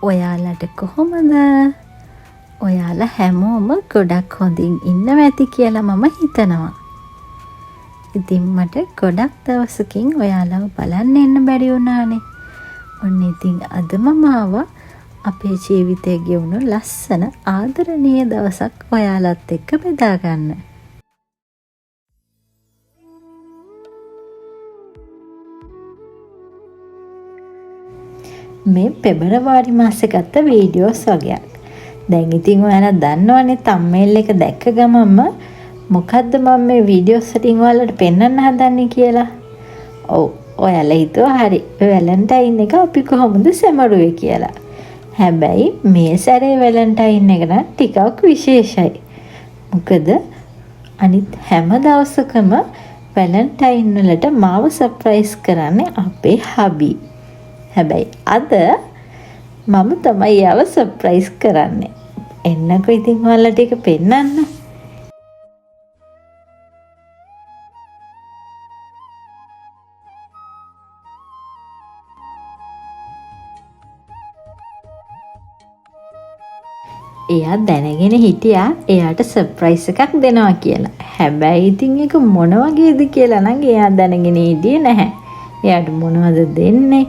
ඔයාලට කොහොමද? ඔයාලා හැමෝම ගොඩක් හොඳින් ඉන්නවා ඇති කියලා මම හිතනවා. ඉතින් මට ගොඩක් දවසකින් ඔයාලව බලන්න එන්න බැරි වුණානේ. ඔන්න ඉතින් අද මම ආවා අපේ ජීවිතයේ ගෙවුණු ලස්සන ආදරණීය දවසක් ඔයාලත් එක්ක බෙදා ගන්න. මේ පෙබරවාරි මාසේ ගත්ත වීඩියෝස් වගේක්. දැන් ඉතින් ඔයාලා දන්නවනේ තම්මේල් එක දැක්ක ගමන්ම මොකද්ද මම මේ වීඩියෝස් වලින් ඔයාලට පෙන්වන්න හදන්නේ කියලා. ඔව් ඔයාලා හිතුවා හරි වැලන්ටයින් එක අපි කොහොමද සැමරුවේ කියලා. හැබැයි මේ සැරේ වැලන්ටයින් එක නම් ටිකක් විශේෂයි. මොකද අනිත් හැම දවසකම වැලන්ටයින් වලට මාව සර්ප්‍රයිස් කරන්නේ අපේ හබි. හැබැයි අද මම තමයි යාව සර්ප්‍රයිස් කරන්නේ. එන්නකෝ ඉතින් ඔයාලට ඒක පෙන්නන්න. එයා දැනගෙන හිටියා එයාට සර්ප්‍රයිස් එකක් දෙනවා කියලා. හැබැයි ඉතින් ඒක මොන වගේද කියලා නම් එයා දැනගෙන හිටියේ නැහැ. එයාට මොනවද දෙන්නේ?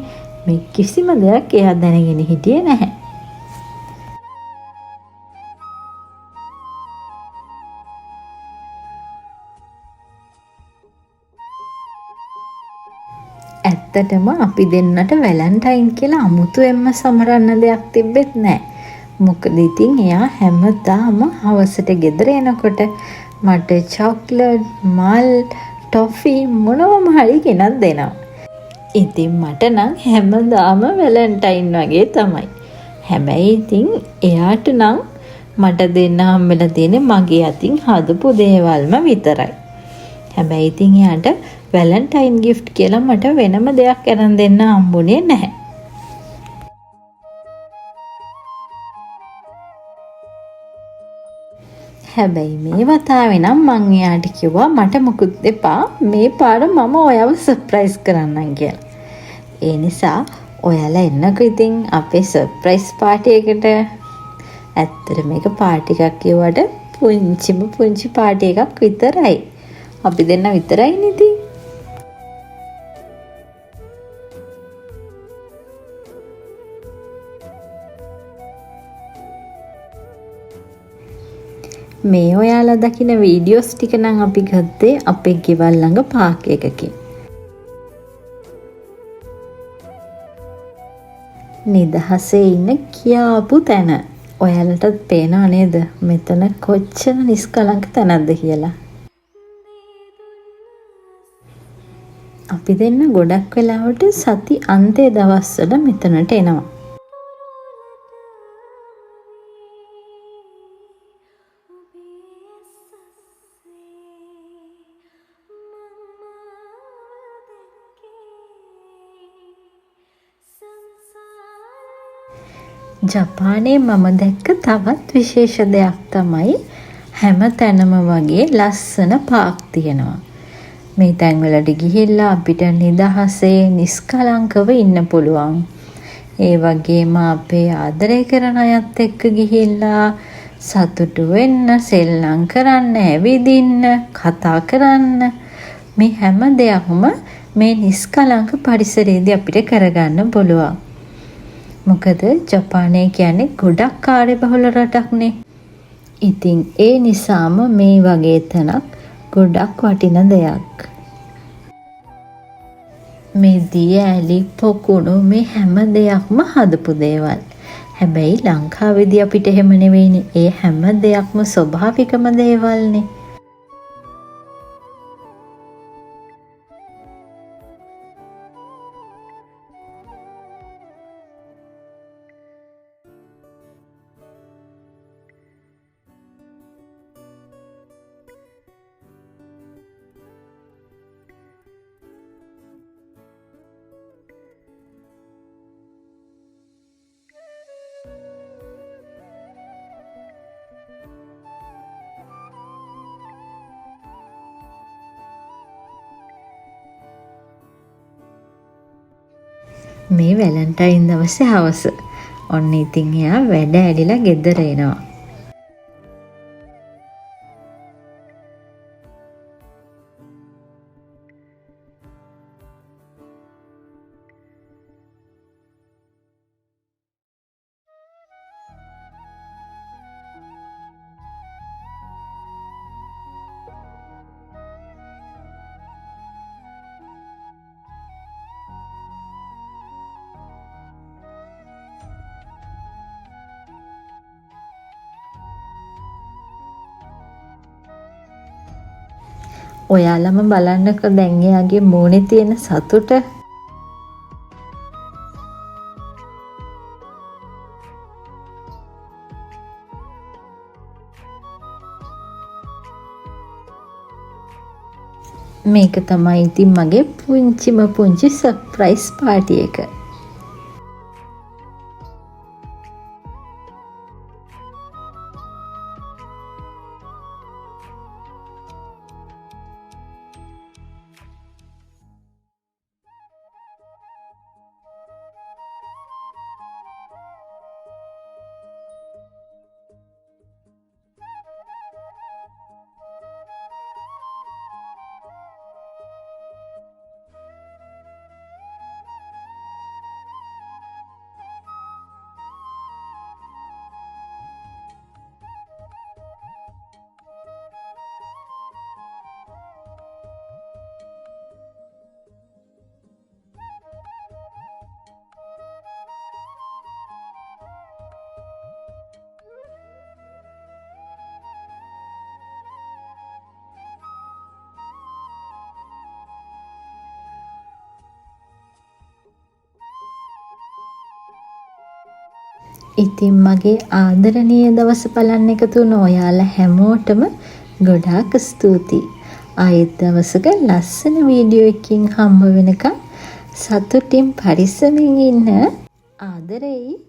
මේ කිසිම දෙයක් එයා දැනගෙන හිටියේ නැහැ. ඇත්තටම අපි දෙන්නට වැලන්ටයින් කියලා අමුතුවෙන්ම සමරන්න දෙයක් තිබෙත් නැහැ. මොකද ඉතින් එයා හැමදාම හවසට ගෙදර එනකොට මට චොක්ලට්, මල්, ටොෆි මොනවම හරි ගෙනත් දෙනවා. ඉතින් මට නම් හැමදාම වැලන්ටයින් වගේ තමයි. හැබැයි ඉතින් එයාට නම් මට දෙන්න හම්බෙලා තියෙන්නේ මගේ අතින් හදපු දේවල්ම විතරයි. හැබැයි ඉතින් එයාට වැලන්ටයින් ගිෆ්ට් කියලා මට වෙනම දෙයක් අරන් දෙන්න හම්බුනේ නැහැ. හැබැයි මේ වතාවේ නම් මං එයාට කිව්වා මට මොකුත් එපා මේ පාර මම ඔයාව සර්ප්‍රයිස් කරන්නම් කියලා. ඒ නිසා ඔයාලා එන්නකෝ ඉතින් අපේ සර්ප්‍රයිස් පාටි එකට. ඇත්තට මේක පාටි එකක් කියවට පුංචි පාටි එකක් විතරයි. අපි දෙන්න විතරයි නේ. මේ ඔයාලා දකින වීඩියෝස් ටික නම් අපි ගත්තේ අපේ ගෙවල් ළඟ පාක් එකකින්. නිදහසේ ඉන්න කියාපු තැන. ඔයාලටත් පේනව නේද මෙතන කොච්චර නිස්කලංක තැනක්ද කියලා. අපි දෙන්න ගොඩක් වෙලාවට සති අන්තයේ දවස්වල මෙතනට එනවා. ජපානයේ මම දැක්ක තවත් විශේෂ දෙයක් තමයි හැම තැනම වගේ ලස්සන පාක් තියෙනවා. මේ තැන්වලට ගිහිල්ලා අපිට නිදහසේ නිස්කලංකව ඉන්න පුළුවන්. ඒ වගේම අපේ ආදරය කරන අයත් එක්ක ගිහිල්ලා සතුටු වෙන්න, සෙල්ලම් කරන්න, ඇවිදින්න, කතා කරන්න මේ හැම දෙයක්ම මේ නිස්කලංක පරිසරයේදී අපිට කරගන්න පුළුවන්. මොකද ජපානය කියන්නේ ගොඩක් කාර්යබහුල රටක්නේ. ඉතින් ඒ නිසාම මේ වගේ තැනක් ගොඩක් වටින දෙයක්. මේ දිය ඇලි පොකුණු මේ හැම දෙයක්ම හදපු දේවල්. හැබැයි ලංකාවේදී අපිට එහෙම නෙවෙයිනේ. ඒ හැම දෙයක්ම ස්වභාවිකම දේවල්නේ. මේ වැලන්ටයින් දවසේ හවස ඔන්න ඉතින් එයා වැඩ ඇරිලා ගෙදර එනවා. ඔයාලම බලන්නකෝ දැන් එයාගේ මූණේ තියෙන සතුට. මේක තමයි ඉතින් මගේ පුංචිම පුංචි සර්ප්‍රයිස් පාටි එක. ඉතින් මගේ ආදරණීය දවස බලන්න එකතු වුණ ඔයාලා හැමෝටම ගොඩාක් ස්තුතියි. ආයෙත් දවසක ලස්සන වීඩියෝ එකකින් හම්බ වෙනකම් සතුටින් පරිස්සමින් ඉන්න. ආදරෙයි.